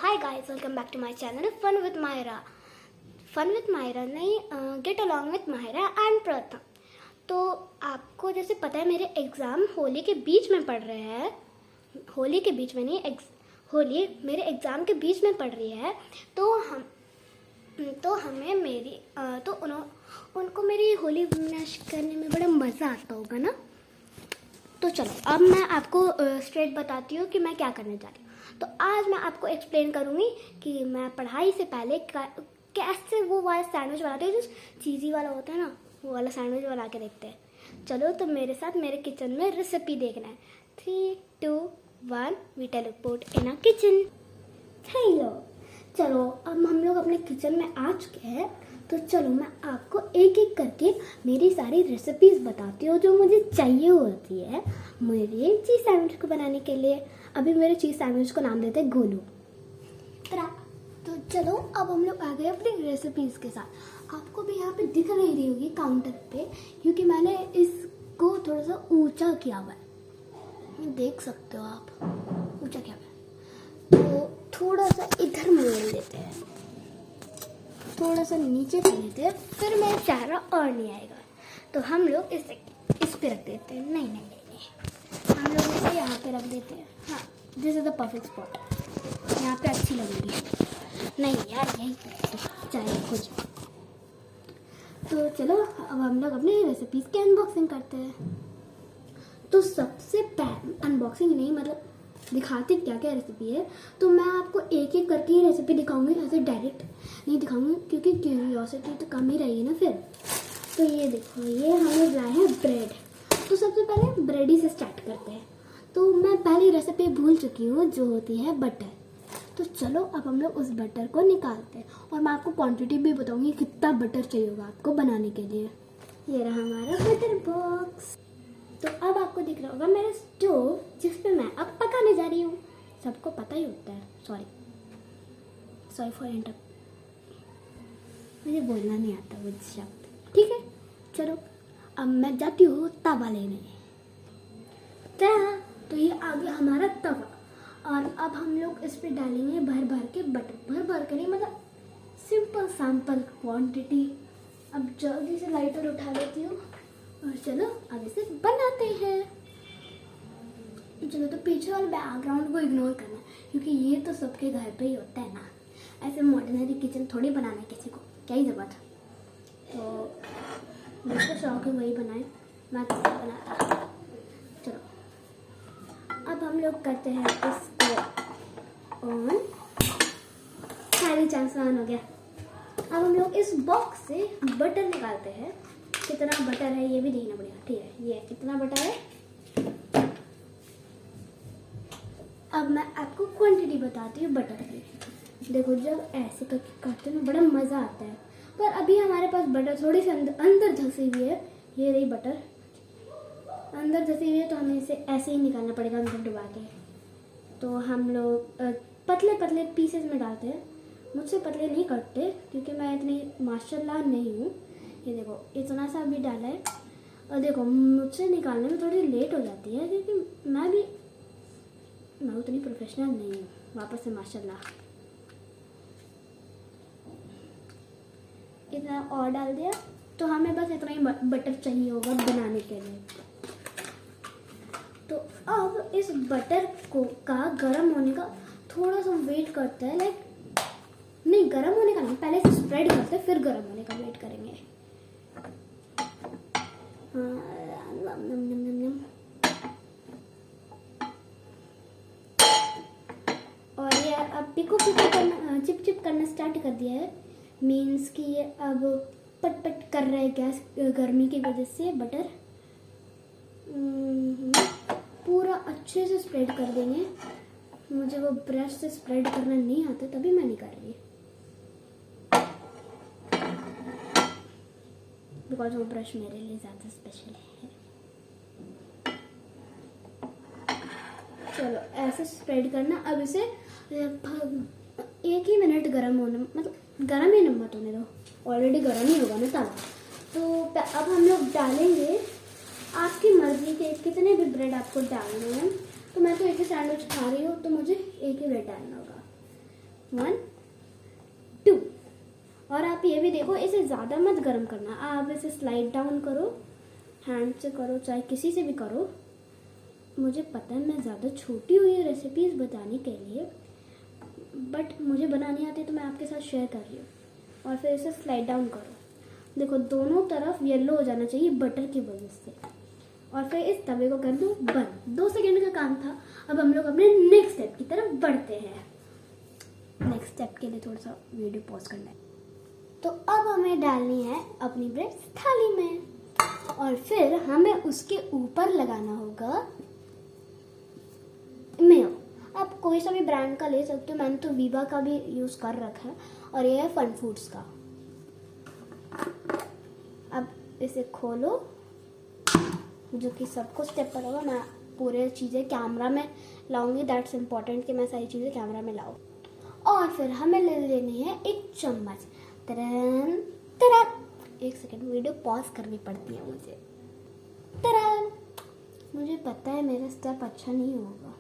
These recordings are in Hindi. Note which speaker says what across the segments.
Speaker 1: Hi guys, welcome back to my channel fun with Myra नहीं, get along with Myra and Pratham. तो आपको जैसे पता है मेरे एग्ज़ाम होली के बीच में पढ़ रहे हैं। होली के बीच में नहीं, होली मेरे एग्ज़ाम के बीच में पढ़ रही है। तो हमें मेरी तो उनको मेरी होली करने में बड़ा मज़ा आता होगा ना। तो चलो अब मैं आपको स्ट्रेट बताती हूँ कि मैं क्या करने जा रही हूँ। तो आज मैं आपको एक्सप्लेन करूँगी कि मैं पढ़ाई से पहले कैसे वो वाला सैंडविच बनाते हैं, जो चीज़ी वाला होता है ना, वो वाला सैंडविच बना के देखते हैं। चलो तो मेरे साथ मेरे किचन में रेसिपी देखना है। 3, 2, 1 we teleport in a kitchen. Hello, चलो अब हम लोग अपने किचन में आ चुके हैं। तो चलो मैं आपको एक एक करके मेरी सारी रेसिपीज़ बताती हूँ जो मुझे चाहिए होती है मेरे चीज़ सैंडविच को बनाने के लिए। अभी मेरे चीज़ सैंडविच को नाम देते हैं गोलू। तो चलो अब हम लोग आ गए अपनी रेसिपीज़ के साथ। आपको भी यहाँ पे दिख नहीं रही होगी काउंटर पे, क्योंकि मैंने इसको थोड़ा सा ऊंचा किया हुआ है, देख सकते हो आप, ऊंचा किया हुआ है। तो थोड़ा सा इधर मोड़ लेते हैं, थोड़ा सा नीचे कर लेते हैं, फिर मेरा चेहरा और नहीं आएगा। तो हम लोग इस पे रख देते हैं। नहीं, हम लोग इसे यहाँ पे रख देते हैं। हाँ, this is the perfect spot, यहाँ पे अच्छी लगेगी। नहीं यार, यही तो चाहे कुछ। तो चलो अब हम लोग अपने रेसिपीज़ की अनबॉक्सिंग करते हैं। तो सबसे पहले अनबॉक्सिंग नहीं, मतलब दिखाते क्या क्या रेसिपी है। तो मैं आपको एक एक करके ही रेसिपी दिखाऊंगी, ऐसे डायरेक्ट नहीं दिखाऊंगी, क्योंकि क्यूरियोसिटी तो कम ही रहेगी ना फिर। तो ये देखो, ये हमें लाए हैं ब्रेड। तो सबसे पहले ब्रेड ही से स्टार्ट करते हैं। तो मैं पहली रेसिपी भूल चुकी हूँ, जो होती है बटर। तो चलो अब हम लोग उस बटर को निकालते हैं, और मैं आपको क्वांटिटी भी बताऊंगी कितना बटर चाहिए होगा आपको बनाने के लिए। ये रहा हमारा बटर बॉक्स। तो अब आपको दिख रहा होगा मेरा स्टोव, जिस पे मैं अब पकाने जा रही हूँ। सबको पता ही होता है। सॉरी फॉर इंटरप्ट, मुझे बोलना नहीं आता वो शब्द, ठीक है। चलो अब मैं जाती हूँ तवा लेने। तो ये आ गया हमारा तवा, और अब हम लोग इस पे डालेंगे भर भर के बटर। भर भर के नहीं, मतलब सिंपल सैंपल क्वांटिटी। अब जल्दी से लाइटर उठा लेती हूँ, और चलो आगे से बनाते हैं। चलो तो पीछे वाले बैकग्राउंड को इग्नोर करना, क्योंकि ये तो सबके घर पे ही होता है ना। ऐसे मॉडर्नरी किचन थोड़ी बनाना किसी को, क्या ही ज़रूरत। तो जिसको शौक है वही बनाए, मैं तो बनाता। चलो अब हम लोग करते हैं इसको ऑन। सारी चांस ऑन हो गया। अब हम लोग इस बॉक्स से बटर निकालते हैं। कितना बटर है ये भी देखना पड़ेगा, ठीक है। ये कितना बटर है, अब मैं आपको क्वांटिटी बताती हूँ बटर की। देखो जब ऐसे करके काटते हैं बड़ा मज़ा आता है, पर अभी हमारे पास बटर थोड़ी सी अंदर धंसी हुई है। ये रही बटर अंदर धंसी हुई है, तो हमें इसे ऐसे ही निकालना पड़ेगा अंदर डुबा के। तो हम लोग पतले पतले पीसेस में डालते हैं। मुझसे पतले नहीं कटते, क्योंकि मैं इतनी माशाल्लाह नहीं हूँ। ये देखो इतना सा भी डाला है, और देखो मुझसे निकालने में थोड़ी लेट हो जाती है, क्योंकि मैं उतनी प्रोफेशनल नहीं हूँ। वापस से माशाल्लाह इतना और डाल दिया। तो हमें बस इतना ही बटर चाहिए होगा बनाने के लिए। तो अब इस बटर का गर्म होने का थोड़ा सा वेट करते हैं, नहीं गर्म होने का नहीं, पहले से स्प्रेड करते हैं, फिर गर्म होने का वेट करेंगे। और ये अब पिको करना, चिप चिप करना स्टार्ट कर दिया है। मीन्स कि ये अब पट पट कर रहा है गैस गर्मी की वजह से। बटर पूरा अच्छे से स्प्रेड कर देंगे। मुझे वो ब्रश से स्प्रेड करना नहीं आता, तभी मैं नहीं कर रही, बिकॉज वो ब्रश मेरे लिए ज़्यादा स्पेशल है। चलो ऐसे स्प्रेड करना। अब इसे 1 ही मिनट गर्म होने, मतलब गर्म ही मत होने दो, ऑलरेडी गर्म ही होगा ना तवा। तो अब हम लोग डालेंगे आपकी मर्जी के कितने भी ब्रेड आपको डालने हैं। तो मैं तो एक ही सैंडविच खा रही हूँ, तो मुझे एक ही ब्रेड डालना होगा। 1 2। और आप ये भी देखो, इसे ज़्यादा मत गर्म करना, आप इसे स्लाइड डाउन करो, हैंड से करो चाहे किसी से भी करो। मुझे पता है मैं ज़्यादा छोटी हुई है रेसिपीज़ बताने के लिए, बट मुझे बनानी आती है तो मैं आपके साथ शेयर कर रही हूँ। और फिर इसे स्लाइड डाउन करो, देखो दोनों तरफ येलो हो जाना चाहिए बटर की वजह से। और फिर इस तवे को कर दो बंद। 2 सेकेंड का काम था। अब हम लोग अपने नेक्स्ट स्टेप की तरफ बढ़ते हैं। नेक्स्ट स्टेप के लिए थोड़ा सा वीडियो पॉज करना है। तो अब हमें डालनी है अपनी ब्रेड थाली में, और फिर हमें उसके ऊपर लगाना होगा मेयो। आप कोई सा भी ब्रांड का ले सकते हो, मैंने तो वीवा का भी यूज़ कर रखा है, और ये है फन फूड्स का। अब इसे खोलो, जो कि सबको स्टेप पर होगा। मैं पूरे चीज़ें कैमरा में लाऊंगी, दैट्स इम्पॉर्टेंट कि मैं सारी चीज़ें कैमरा में लाऊं। और फिर हमें ले लेनी है एक चम्मच। तरन तरन, एक सेकेंड, वीडियो पॉज करनी पड़ती है मुझे। तरन, मुझे पता है मेरा स्टेप अच्छा नहीं होगा।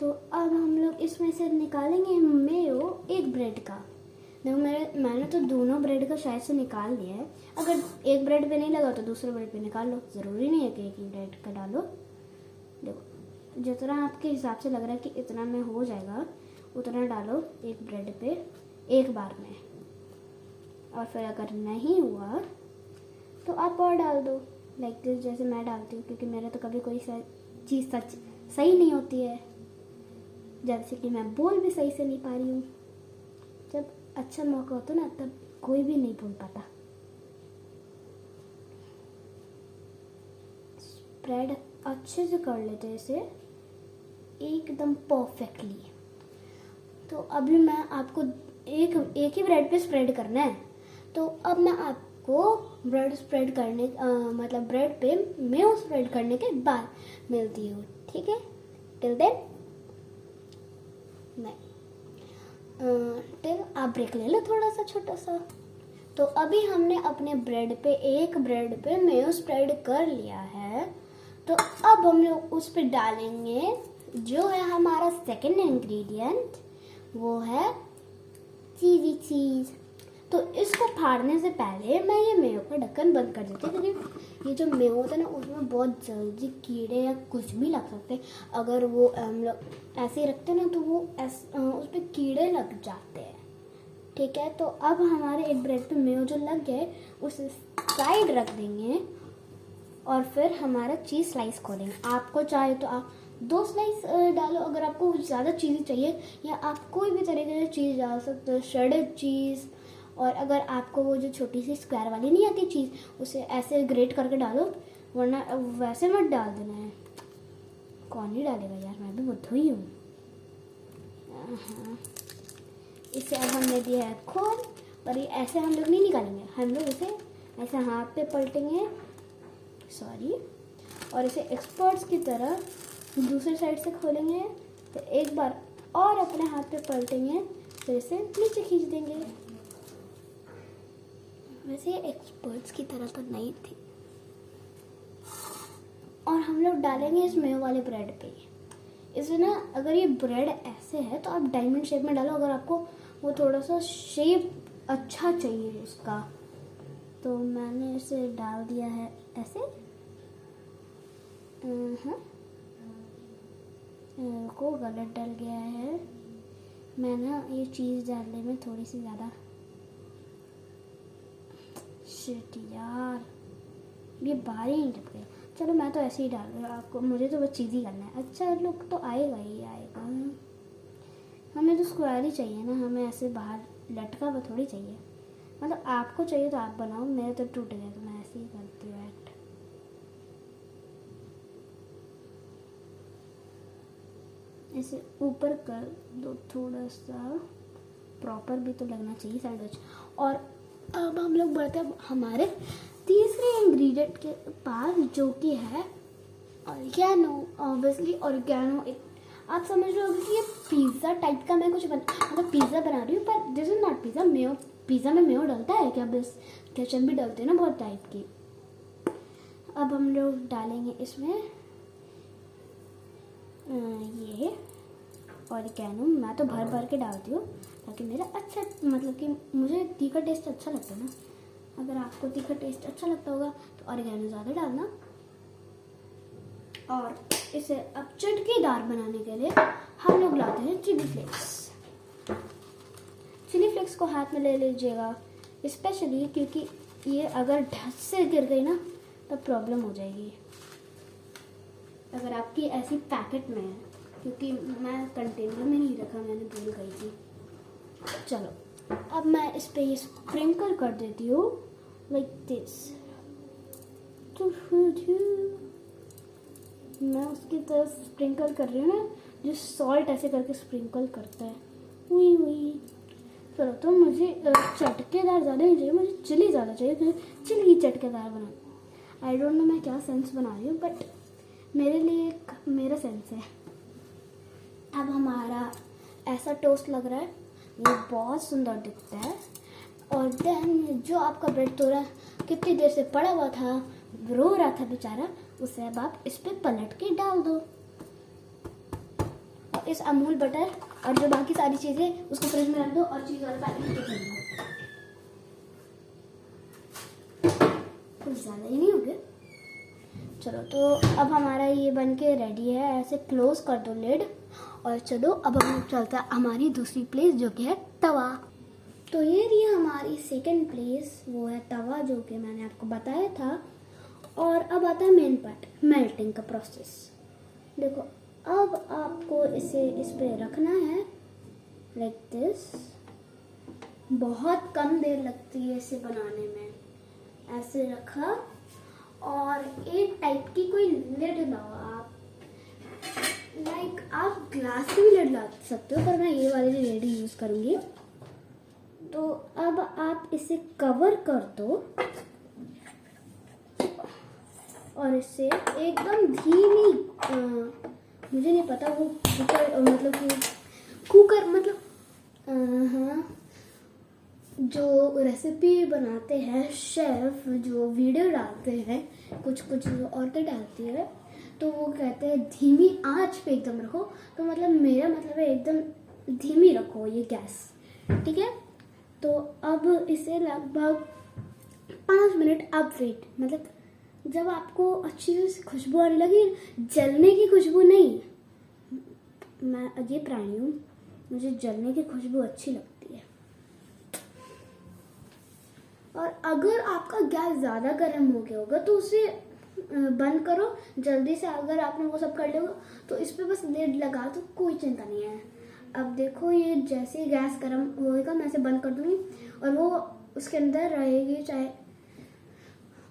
Speaker 1: तो अब हम लोग इसमें से निकालेंगे मेयो एक ब्रेड का। देखो मैंने तो दोनों ब्रेड का शायद से निकाल लिया है। अगर एक ब्रेड पे नहीं लगा तो दूसरे ब्रेड पे निकाल लो, ज़रूरी नहीं है कि एक ही ब्रेड का डालो। देखो जितना आपके हिसाब से लग रहा है कि इतना में हो जाएगा उतना डालो एक ब्रेड पे एक बार में। और फिर अगर नहीं हुआ तो आप और डाल दो, लाइक दिस, जैसे मैं डालती हूँ, क्योंकि मेरा तो कभी कोई चीज़ सही नहीं होती है। जैसे कि मैं बोल भी सही से नहीं पा रही हूँ। जब अच्छा मौका होता ना तब कोई भी नहीं बोल पाता। स्प्रेड अच्छे से कर लेते हैं इसे एकदम परफेक्टली। तो अभी मैं आपको एक ही ब्रेड पे स्प्रेड करना है। तो अब मैं आपको ब्रेड स्प्रेड करने मतलब ब्रेड पे मेयो स्प्रेड करने के बाद मिलती हूँ, ठीक है? टिल देन नहीं, टिल आप ब्रेक ले लो थोड़ा सा छोटा सा। तो अभी हमने अपने एक ब्रेड पे मेयो स्प्रेड कर लिया है। तो अब हम लोग उस पे डालेंगे जो है हमारा सेकंड इंग्रेडिएंट, वो है चीज़ी चीज़। तो इसको फाड़ने से पहले मैं ये मेयो का ढक्कन बंद कर देती हूँ, क्योंकि ये जो मेयो होता है ना उसमें बहुत जल्दी कीड़े या कुछ भी लग सकते हैं। अगर वो हम लोग ऐसे ही रखते हैं ना तो वो उस पर कीड़े लग जाते हैं, ठीक है? तो अब हमारे एक ब्रेड पे मेयो जो लग गए उसे साइड रख देंगे, और फिर हमारा चीज़ स्लाइस खोलेंगे। आपको चाहे तो आप 2 स्लाइस डालो, अगर आपको ज़्यादा चीज़ चाहिए, या आप कोई भी तरीके से चीज़ डाल सकते हो, श्रेडेड चीज़। और अगर आपको वो जो छोटी सी स्क्वायर वाली नहीं आती चीज़, उसे ऐसे ग्रेट करके डालो, वरना वैसे मत डाल देना है। कौन ही डालेगा यार, मैं भी बुद्धू ही हूँ। इसे अब हमने दिया है खोल, पर ये ऐसे हम लोग नहीं निकालेंगे, हम लोग इसे ऐसे हाथ पे पलटेंगे, सॉरी, और इसे एक्सपर्ट्स की तरह दूसरी साइड से खोलेंगे। तो एक बार और अपने हाथ पे पलटेंगे, फिर इसे नीचे खींच देंगे। वैसे ये एक्सपर्ट्स की तरह तो नहीं थी। और हम लोग डालेंगे इस मेयो वाले ब्रेड पे। इसे ना, अगर ये ब्रेड ऐसे है तो आप डायमंड शेप में डालो, अगर आपको वो थोड़ा सा शेप अच्छा चाहिए इसका। तो मैंने इसे डाल दिया है ऐसे। को गलत डल गया है, मैं ना ये चीज़ डालने में थोड़ी सी ज़्यादा, शिट यार, ये बाहर ही नहीं टप गया। चलो मैं तो ऐसे ही डाल रही हूँ, आपको मुझे तो बस चीज़ ही करना है। अच्छा लुक तो आएगा ही आएगा, हमें तो स्क्वायर ही चाहिए ना, हमें ऐसे बाहर लटका हुआ थोड़ी चाहिए। मतलब आपको चाहिए तो आप बनाओ, मेरे तो टूट गया तो मैं ऐसे ही करती हूँ एक्ट। ऐसे ऊपर कर दो थोड़ा सा, प्रॉपर भी तो लगना चाहिए सैंडविच। और अब हम लोग बढ़ते हैं हमारे तीसरे इंग्रेडिएंट के पास, जो कि है ऑर्गेनो। ऑब्वियसली ऑर्गेनो एक, आप समझ रहे होगे कि ये पिज़्ज़ा टाइप का मैं कुछ मतलब पिज़्ज़ा बना रही हूँ, पर this is not pizza. Mayo, pizza में मेयो डलता है क्या? बस केचप भी डलते हैं ना बहुत टाइप की। अब हम लोग डालेंगे इसमें ये ऑरिगेनो मैं तो भर भर के डालती हूँ ताकि मेरा अच्छा, मतलब कि मुझे तीखा टेस्ट अच्छा लगता है ना। अगर आपको तीखा टेस्ट अच्छा लगता होगा तो ऑरिगेनो ज़्यादा डालना। और इसे अब चटकेदार बनाने के लिए हम लोग लाते हैं चिली फ्लेक्स। चिली फ्लेक्स को हाथ में ले लीजिएगा, स्पेशली क्योंकि ये अगर ढस से गिर गई ना तो प्रॉब्लम हो जाएगी। अगर आपकी ऐसी पैकेट में है, क्योंकि मैं कंटेनर में नहीं रखा, मैंने भूल गई थी। चलो अब मैं इस पे ये स्प्रिंकल कर देती हूँ लाइक दिस। तो मैं उसकी तरफ स्प्रिंकल कर रही हूँ ना, जो सॉल्ट ऐसे करके स्प्रिंकल करता है, वही वही। चलो तो मुझे चटकेदार ज़्यादा नहीं चाहिए, मुझे चिली ज़्यादा चाहिए, तो चिली ही चटकेदार बना। आई डोंट नो मैं क्या सेंस बना रही हूँ, बट मेरे लिए एक मेरा सेंस है। अब हमारा ऐसा टोस्ट लग रहा है, ये बहुत सुंदर दिखता है। और देन जो आपका ब्रेड थोड़ा कितनी देर से पड़ा हुआ था, रो रहा था बेचारा, उसे अब आप इस पे पलट के डाल दो। और इस अमूल बटर और जो बाकी सारी चीज़ें उसको फ्रिज में रख दो और चीज़ वाला पैकेट निकल दो। कुछ ज़्यादा ही नहीं हो गया। चलो तो अब हमारा ये बन के रेडी है। ऐसे क्लोज कर दो लिड। और चलो अब हम चलता है हमारी दूसरी प्लेस जो कि है तवा। तो ये रही हमारी सेकंड प्लेस, वो है तवा, जो कि मैंने आपको बताया था। और अब आता है मेन पार्ट, मेल्टिंग का प्रोसेस। देखो अब आपको इसे इस पे रखना है लाइक दिस। बहुत कम देर लगती है इसे बनाने में। ऐसे रखा और एक टाइप की कोई लिड लाओ आप, लाइक आप ग्लास की भी लिड ला सकते हो, पर मैं ये वाली लिड यूज करूंगी। तो अब आप इसे कवर कर दो और इसे एकदम धीमी, मुझे नहीं पता वो कुकर मतलब कि कुकर मतलब हाँ, जो रेसिपी बनाते हैं शेफ, जो वीडियो डालते हैं, कुछ औरतें डालती है, तो वो कहते हैं धीमी आंच पे एकदम रखो। तो मतलब मेरा मतलब है एकदम धीमी रखो ये गैस, ठीक है। तो अब इसे लगभग 5 मिनट आप वेट, मतलब जब आपको अच्छी से खुशबू आने लगी, जलने की खुशबू नहीं, मैं अजीब प्राणी हूँ, मुझे जलने की खुशबू अच्छी लगती है। और अगर आपका गैस ज़्यादा गर्म हो गया होगा तो उसे बंद करो जल्दी से। अगर आपने वो सब कर लिया तो इस पे बस लिड लगा दो, कोई चिंता नहीं है। अब देखो ये जैसे ही गैस गर्म होएगा मैं इसे बंद कर दूंगी और वो उसके अंदर रहेगी, चाहे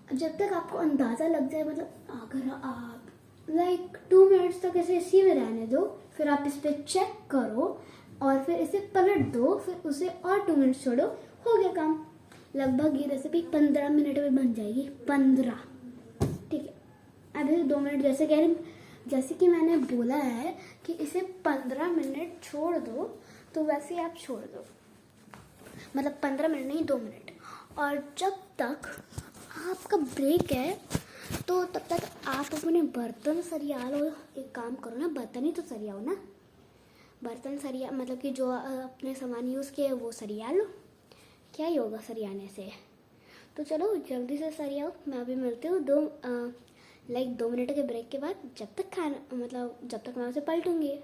Speaker 1: जब तक आपको अंदाज़ा लग जाए। मतलब अगर आप लाइक 2 मिनट्स तक इसी में रहने दो, फिर आप इस पर चेक करो और फिर इसे पलट दो, फिर उसे और 2 मिनट छोड़ो, हो गया काम। लगभग ये रेसिपी 15 मिनट में बन जाएगी, 15, ठीक है। अभी 2 मिनट जैसे कि मैंने बोला है कि इसे 15 मिनट छोड़ दो, तो वैसे ही आप छोड़ दो, मतलब 15 मिनट नहीं 2 मिनट। और जब तक आपका ब्रेक है तो तब तक आप अपने बर्तन सरियालो। एक काम करो ना, बर्तन ही तो सरियाओ ना, बर्तन सरिया मतलब कि जो अपने सामान यूज़ किए वो सरिया लो, क्या ही होगा सरियाने से। तो चलो जल्दी से सरियाओ, मैं अभी मिलती हूँ 2 मिनट के ब्रेक के बाद, जब तक खाना मतलब जब तक मैं उसे पलटूंगी।